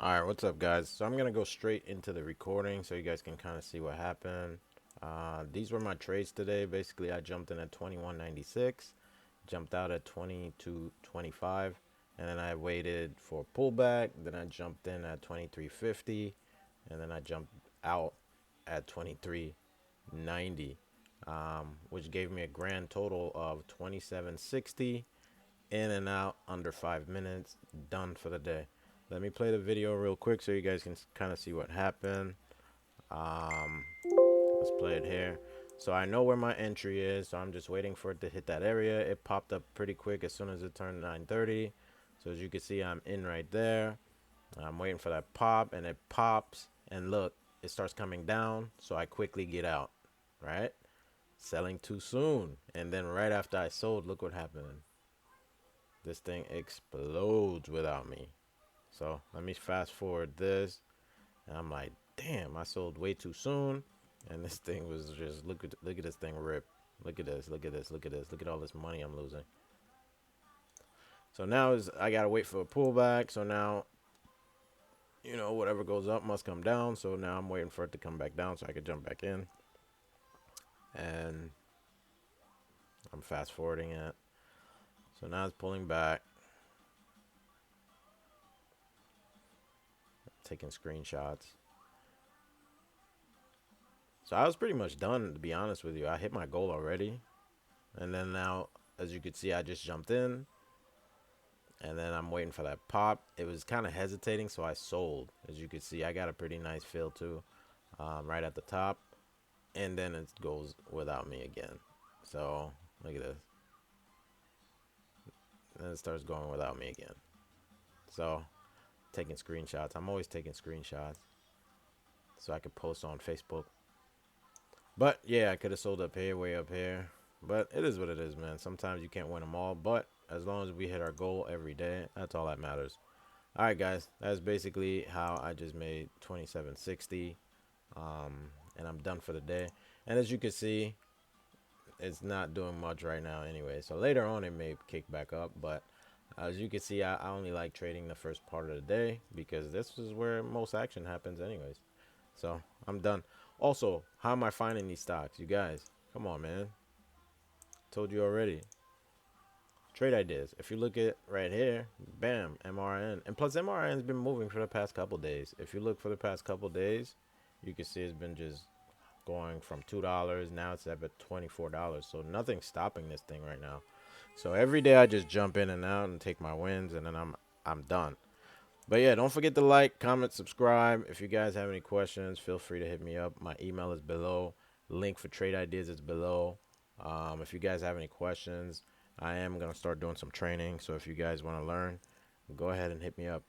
All right, what's up, guys? So I'm gonna go straight into the recording so you guys can kind of see what happened. These were my trades today. Basically, I jumped in at 21.96, jumped out at 22.25, and then I waited for a pullback. Then I jumped in at 23.50, and then I jumped out at 23.90, which gave me a grand total of 27.60 in and out under 5 minutes. Done for the day. Let me play the video real quick so you guys can kind of see what happened. um let's play it here. So I know where my entry is, so I'm just waiting for it to hit that area. It popped up pretty quick as soon as it turned 9:30. So as you can see, I'm in right there. I'm waiting for that pop, and it pops, and look, it starts coming down, so I quickly get out, right? Selling too soon. And then right after I sold, look what happened. This thing explodes without me. So let me fast forward this, and I'm like, damn, I sold way too soon, and this thing was just look at this thing rip. Look at this, look at this, look at this, look at all this money I'm losing. So now is I gotta wait for a pullback. So now, whatever goes up must come down. So now I'm waiting for it to come back down so I can jump back in, and I'm fast forwarding it. So now it's pulling back, taking screenshots. So I was pretty much done, to be honest with you. I hit my goal already. And then now, as you can see, I just jumped in. And then I'm waiting for that pop. It was kind of hesitating, so I sold. As you can see, I got a pretty nice fill too, right at the top. And then it goes without me again. So look at this. Then it starts going without me again. So taking screenshots. I'm always taking screenshots so I could post on Facebook. But yeah, I could have sold up here, way up here. But it is what it is, man. Sometimes you can't win them all. But as long as we hit our goal every day, that's all that matters. All right, guys. That's basically how I just made 27.60. And I'm done for the day. And as you can see, it's not doing much right now anyway. So later on, it may kick back up. But as you can see, I only like trading the first part of the day because this is where most action happens anyways. So I'm done. Also, how am I finding these stocks? You guys, come on, man. Told you already. Trade ideas. If you look at right here, bam, MRN. And plus, MRN's been moving for the past couple days. If you look for the past couple days, you can see it's been just going from $2. Now it's up at $24. So nothing's stopping this thing right now. So every day I just jump in and out and take my wins, and then I'm done. But yeah, don't forget to like, comment, subscribe. If you guys have any questions, feel free to hit me up. My email is below. Link for trade ideas is below. If you guys have any questions, I am going to start doing some training. So if you guys want to learn, go ahead and hit me up.